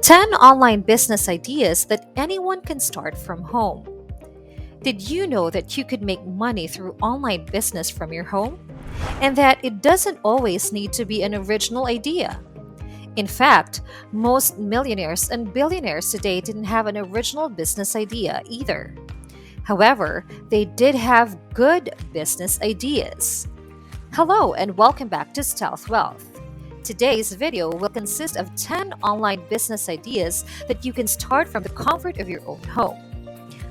10 online business ideas that anyone can start from home. Did you know that you could make money through online business from your home? And that it doesn't always need to be an original idea. In fact, most millionaires and billionaires today didn't have an original business idea either. However, they did have good business ideas. Hello, and welcome back to Stealth Wealth. Today's video will consist of 10 online business ideas that you can start from the comfort of your own home.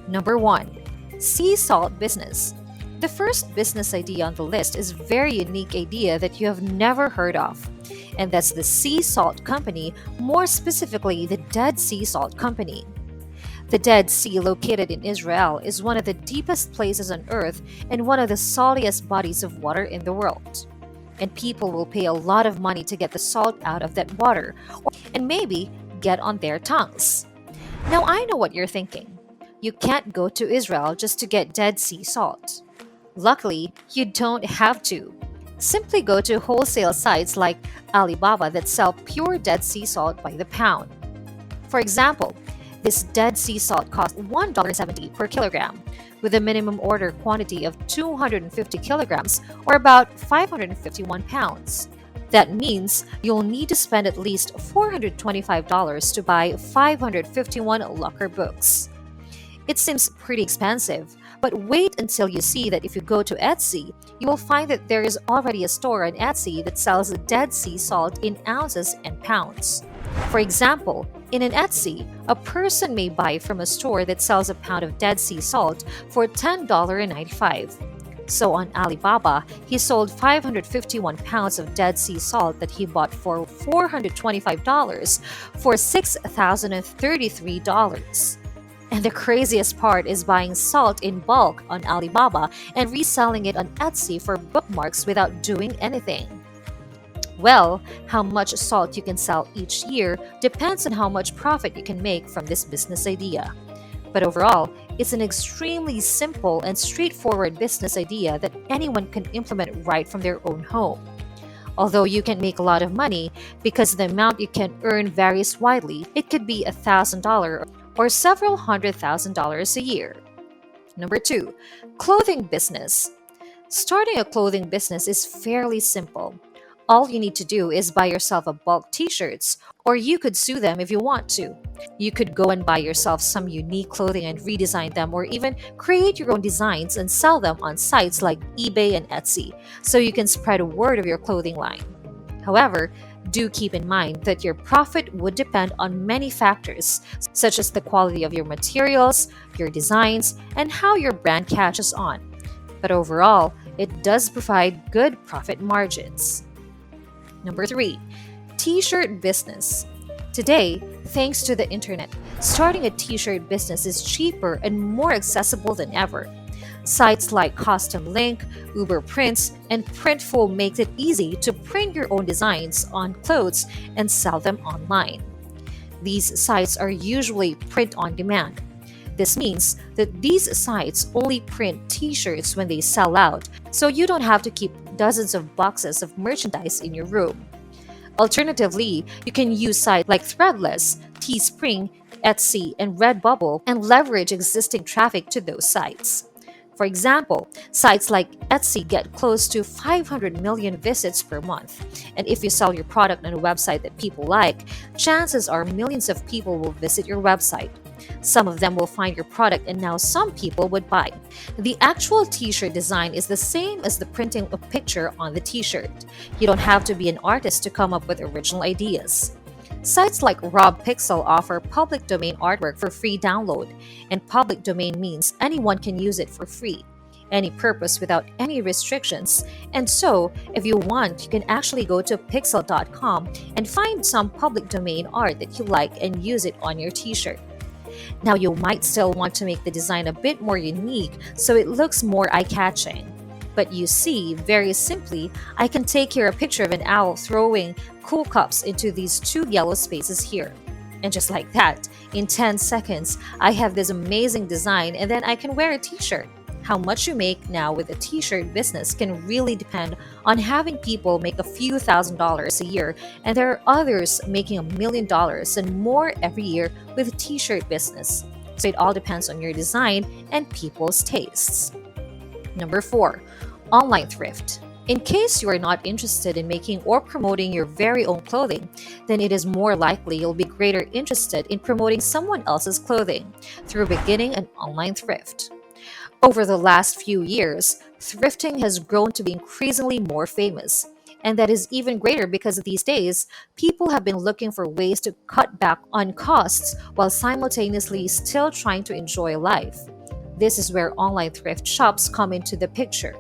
Number 1. Sea salt business. The first business idea on the list is a very unique idea that you have never heard of, and that's the Sea Salt Company, more specifically the Dead Sea Salt Company. The Dead Sea, located in Israel, is one of the deepest places on earth and one of the saltiest bodies of water in the world. And people will pay a lot of money to get the salt out of that water and maybe get on their tongues. Now, I know what you're thinking. You can't go to Israel just to get Dead Sea salt. Luckily, you don't have to. Simply go to wholesale sites like Alibaba that sell pure Dead Sea salt by the pound. For example, this Dead Sea salt costs $1.70 per kilogram, with a minimum order quantity of 250 kilograms or about 551 pounds. That means you'll need to spend at least $425 to buy 551 Locker books. It seems pretty expensive, but wait until you see that if you go to Etsy, you will find that there is already a store on Etsy that sells Dead Sea salt in ounces and pounds. For example, in an Etsy, a person may buy from a store that sells a pound of Dead Sea salt for $10.95. So on Alibaba, he sold 551 pounds of Dead Sea salt that he bought for $425 for $6,033. And the craziest part is buying salt in bulk on Alibaba and reselling it on Etsy for bookmarks without doing anything. Well, how much salt you can sell each year depends on how much profit you can make from this business idea. But overall, it's an extremely simple and straightforward business idea that anyone can implement right from their own home. Although you can make a lot of money because the amount you can earn varies widely, it could be $1,000 or several $100,000 a year. Number 2, clothing business. Starting a clothing business is fairly simple. All you need to do is buy yourself a bulk t-shirts, or you could sew them if you want to. You could go and buy yourself some unique clothing and redesign them, or even create your own designs and sell them on sites like eBay and Etsy, so you can spread a word of your clothing line. However, do keep in mind that your profit would depend on many factors, such as the quality of your materials, your designs, and how your brand catches on. But overall, it does provide good profit margins. Number 3, t-shirt business. Today, thanks to the internet, starting a t-shirt business is cheaper and more accessible than ever. Sites like Custom Link, Uber Prints, and Printful makes it easy to print your own designs on clothes and sell them online. These sites are usually print on demand. This means that these sites only print t-shirts when they sell out, so you don't have to keep dozens of boxes of merchandise in your room. Alternatively, you can use sites like Threadless, Teespring, Etsy, and Redbubble and leverage existing traffic to those sites. For example, sites like Etsy get close to 500 million visits per month. And if you sell your product on a website that people like, chances are millions of people will visit your website. Some of them will find your product, and now some people would buy. The actual t-shirt design is the same as the printing a picture on the t-shirt. You don't have to be an artist to come up with original ideas. Sites like RobPixel offer public domain artwork for free download, and public domain means anyone can use it for free, any purpose without any restrictions. And so, if you want, you can actually go to pixel.com and find some public domain art that you like and use it on your t-shirt. Now, you might still want to make the design a bit more unique so it looks more eye-catching. But you see, very simply, I can take here a picture of an owl throwing cool cups into these 2 yellow spaces here. And just like that, in 10 seconds, I have this amazing design, and then I can wear a t-shirt. how much you make now with a t shirt business can really depend on having people make a few $1,000s a year, and there are others making $1 million and more every year with a t shirt business. So it all depends on your design and people's tastes. Number four, online thrift. In case you are not interested in making or promoting your very own clothing, then it is more likely you'll be greater interested in promoting someone else's clothing through beginning an online thrift. Over the last few years, thrifting has grown to be increasingly more famous. And that is even greater because these days, people have been looking for ways to cut back on costs while simultaneously still trying to enjoy life. This is where online thrift shops come into the picture.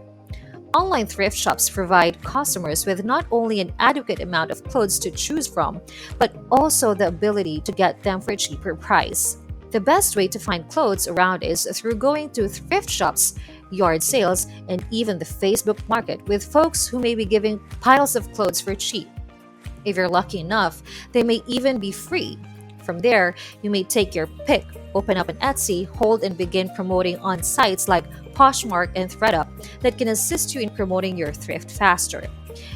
Online thrift shops provide customers with not only an adequate amount of clothes to choose from, but also the ability to get them for a cheaper price. The best way to find clothes around is through going to thrift shops, yard sales, and even the Facebook market with folks who may be giving piles of clothes for cheap. If you're lucky enough, they may even be free. From there, you may take your pick, open up an Etsy, hold and begin promoting on sites like Poshmark and ThredUp that can assist you in promoting your thrift faster.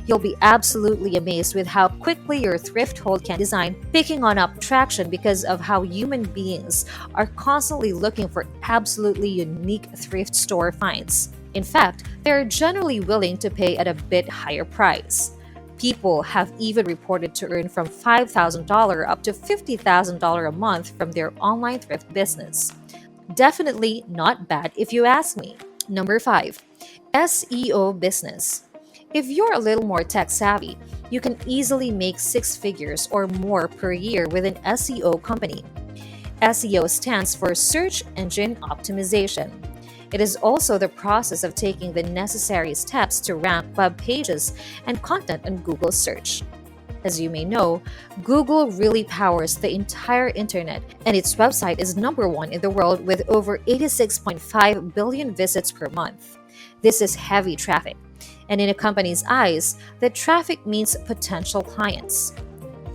You'll be absolutely amazed with how quickly your thrift haul can design, picking on up traction because of how human beings are constantly looking for absolutely unique thrift store finds. In fact, they're generally willing to pay at a bit higher price. People have even reported to earn from $5,000 up to $50,000 a month from their online thrift business. Definitely not bad if you ask me. Number five, SEO business. If you're a little more tech savvy, you can easily make six figures or more per year with an SEO company. SEO stands for Search Engine Optimization. It is also the process of taking the necessary steps to rank web pages and content on Google search. As you may know, Google really powers the entire internet, and its website is number one in the world with over 86.5 billion visits per month. This is heavy traffic, and in a company's eyes, the traffic means potential clients.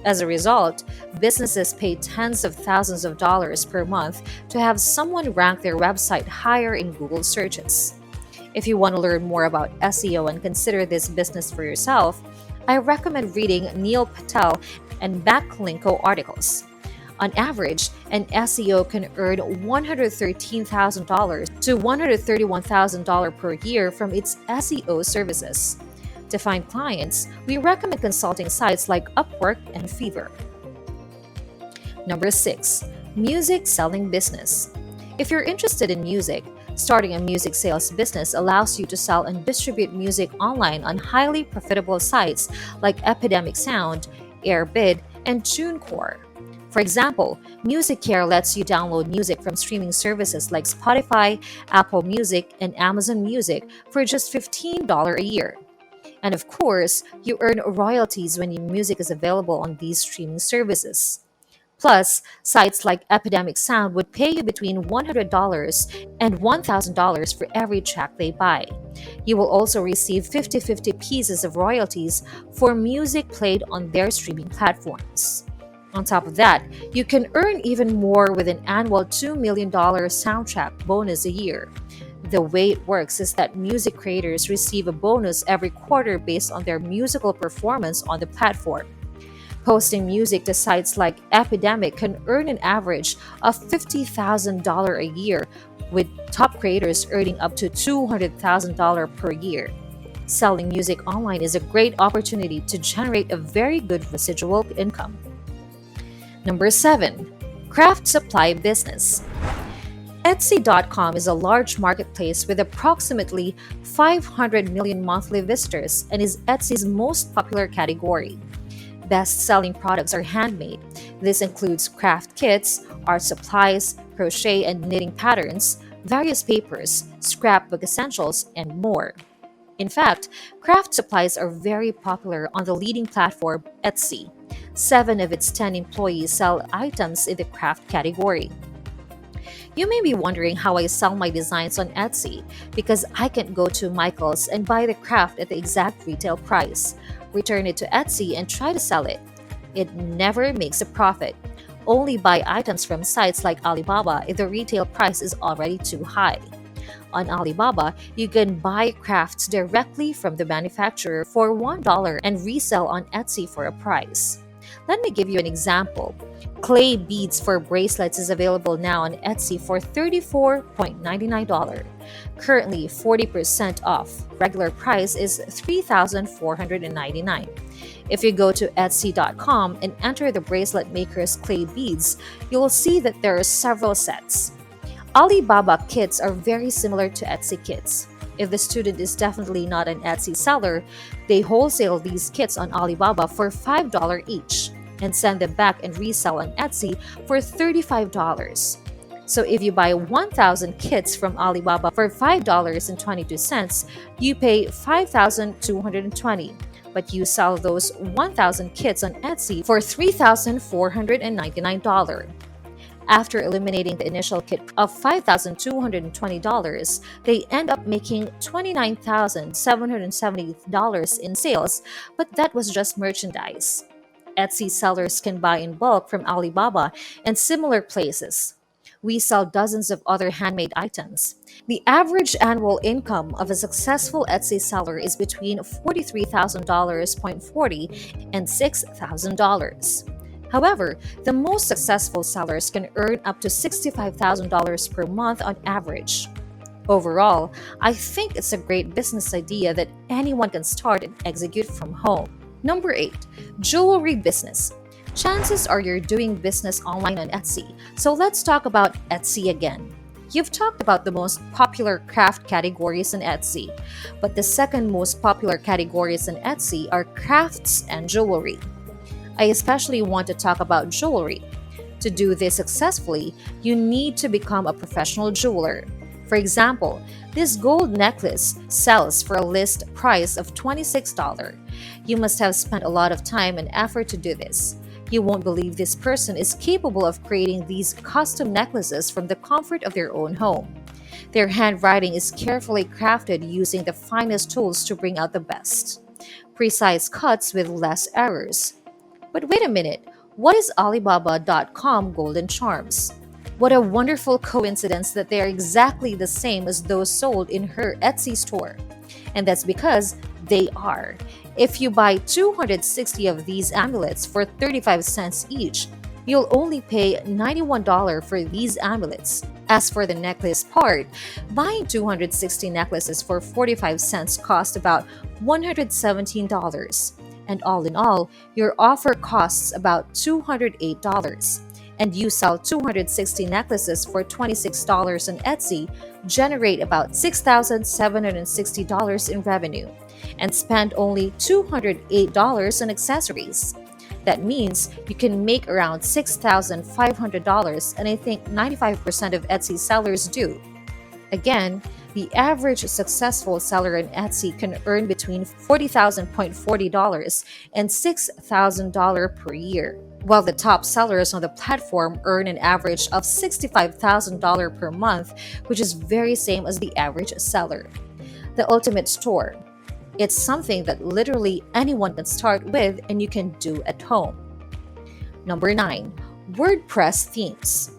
As a result, businesses pay tens of thousands of dollars per month to have someone rank their website higher in Google searches. If you want to learn more about SEO and consider this business for yourself, I recommend reading Neil Patel and Backlinko articles. On average, an SEO can earn $113,000 to $131,000 per year from its SEO services. To find clients, we recommend consulting sites like Upwork and Fiverr. Number six, music selling business. If you're interested in music, starting a music sales business allows you to sell and distribute music online on highly profitable sites like Epidemic Sound, Airbid, and TuneCore. For example, Music Care lets you download music from streaming services like Spotify, Apple Music, and Amazon Music for just $15 a year. And of course, you earn royalties when your music is available on these streaming services. Plus, sites like Epidemic Sound would pay you between $100 and $1,000 for every track they buy. You will also receive 50-50 pieces of royalties for music played on their streaming platforms. On top of that, you can earn even more with an annual $2 million soundtrack bonus a year. The way it works is that music creators receive a bonus every quarter based on their musical performance on the platform. Posting music to sites like Epidemic can earn an average of $50,000 a year, with top creators earning up to $200,000 per year. Selling music online is a great opportunity to generate a very good residual income. Number seven, craft supply business. Etsy.com is a large marketplace with approximately 500 million monthly visitors and is Etsy's most popular category. Best-selling products are handmade. This includes craft kits, art supplies, crochet and knitting patterns, various papers, scrapbook essentials, and more. In fact, craft supplies are very popular on the leading platform Etsy. 7 of its 10 employees sell items in the craft category. You may be wondering how I sell my designs on Etsy, because I can go to Michael's and buy the craft at the exact retail price, return it to Etsy and try to sell it. It never makes a profit. Only buy items from sites like Alibaba if the retail price is already too high. On Alibaba, you can buy crafts directly from the manufacturer for $1 and resell on Etsy for a price. Let me give you an example. Clay beads for bracelets is available now on Etsy for $34.99. Currently 40% off. Regular price is $3,499. If you go to Etsy.com and enter the bracelet maker's clay beads, you will see that there are several sets. Alibaba kits are very similar to Etsy kits. If the student is definitely not an Etsy seller, they wholesale these kits on Alibaba for $5 each and send them back and resell on Etsy for $35. So if you buy 1,000 kits from Alibaba for $5.22, you pay $5,220, but you sell those 1,000 kits on Etsy for $3,499. After eliminating the initial kit of $5,220, they end up making $29,770 in sales, but that was just merchandise. Etsy sellers can buy in bulk from Alibaba and similar places. We sell dozens of other handmade items. The average annual income of a successful Etsy seller is between $43,000.40 and $6,000. However, the most successful sellers can earn up to $65,000 per month on average. Overall, I think it's a great business idea that anyone can start and execute from home. Number 8, jewelry business. Chances are you're doing business online on Etsy, so let's talk about Etsy again. You've talked about the most popular craft categories in Etsy, but the second most popular categories in Etsy are crafts and jewelry. I especially want to talk about jewelry. To do this successfully, you need to become a professional jeweler. For example, this gold necklace sells for a list price of $26. You must have spent a lot of time and effort to do this. You won't believe this person is capable of creating these custom necklaces from the comfort of their own home. Their handwriting is carefully crafted using the finest tools to bring out the best. Precise cuts with less errors. But wait a minute, what is Alibaba.com Golden Charms? What a wonderful coincidence that they are exactly the same as those sold in her Etsy store. And that's because they are. If you buy 260 of these amulets for 35 cents each, you'll only pay $91 for these amulets. As for the necklace part, buying 260 necklaces for 45 cents cost about $117. And all in all, your offer costs about $208. And you sell 260 necklaces for $26 on Etsy, generate about $6,760 in revenue, and spend only $208 on accessories. That means you can make around $6,500, and I think 95% of Etsy sellers do. Again, the average successful seller in Etsy can earn between $40,040 and $6,000 per year, while the top sellers on the platform earn an average of $65,000 per month, which is very same as the average seller. The ultimate store. It's something that literally anyone can start with and you can do at home. Number 9, WordPress themes.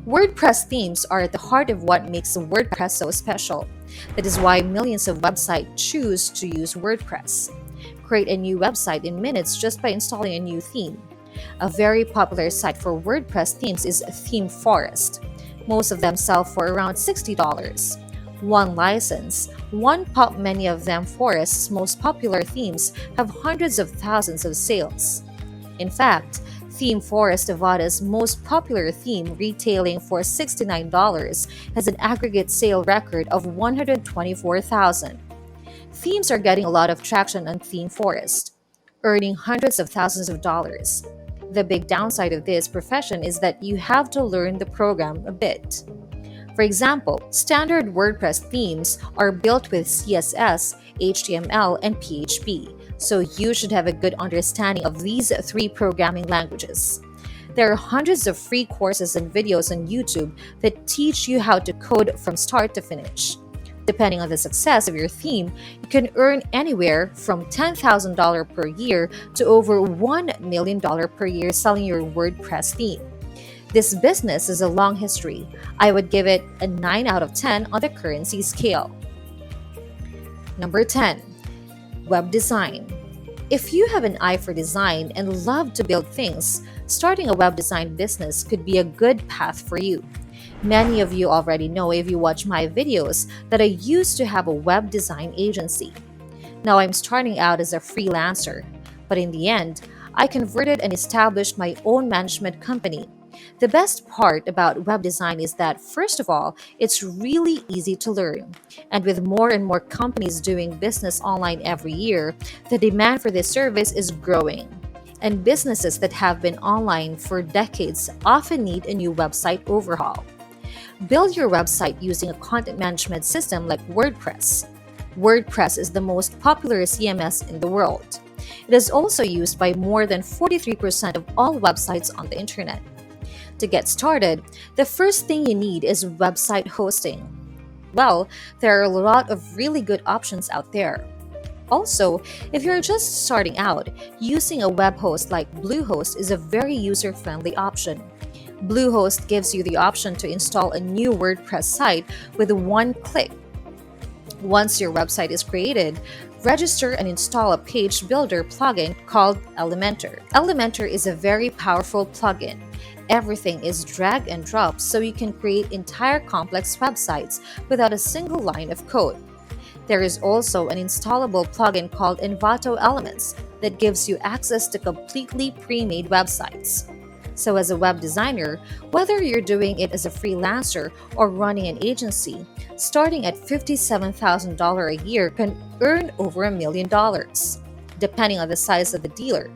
WordPress themes are at the heart of what makes WordPress so special. That is why millions of websites choose to use WordPress. Create a new website in minutes just by installing a new theme. A very popular site for WordPress themes is Theme Forest. Most of them sell for around $60. One license, one pop. Many of them Forest's most popular themes have hundreds of thousands of sales. In fact, Theme Forest Nevada's most popular theme, retailing for $69, has an aggregate sale record of $124,000. Themes are getting a lot of traction on Theme Forest, earning hundreds of thousands of dollars. The big downside of this profession is that you have to learn the program a bit. For example, standard WordPress themes are built with CSS, HTML, and PHP, so you should have a good understanding of these 3 programming languages. There are hundreds of free courses and videos on YouTube that teach you how to code from start to finish. Depending on the success of your theme, you can earn anywhere from $10,000 per year to over $1 million per year selling your WordPress theme. This business is a long history. I would give it a 9 out of 10 on the currency scale. Number 10, web design. If you have an eye for design and love to build things, starting a web design business could be a good path for you. Many of you already know if you watch my videos that I used to have a web design agency. Now I'm starting out as a freelancer, but in the end, I converted and established my own management company. The best part about web design is that, first of all, it's really easy to learn. And with more and more companies doing business online every year, the demand for this service is growing. And businesses that have been online for decades often need a new website overhaul. Build your website using a content management system like WordPress. WordPress is the most popular CMS in the world. It is also used by more than 43% of all websites on the internet. To get started, the first thing you need is website hosting. Well, there are a lot of really good options out there. Also, if you're just starting out, using a web host like Bluehost is a very user-friendly option. Bluehost gives you the option to install a new WordPress site with one click. Once your website is created, register and install a page builder plugin called Elementor. Elementor is a very powerful plugin. Everything is drag and drop so you can create entire complex websites without a single line of code. There is also an installable plugin called Envato Elements that gives you access to completely pre-made websites. So, as a web designer, whether you're doing it as a freelancer or running an agency, starting at $57,000 a year can earn over $1 million, depending on the size of the dealer.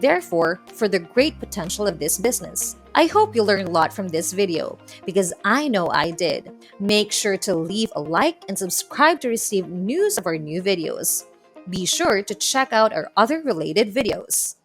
Therefore, for the great potential of this business. I hope you learned a lot from this video because I know I did. Make sure to leave a like and subscribe to receive news of our new videos. Be sure to check out our other related videos.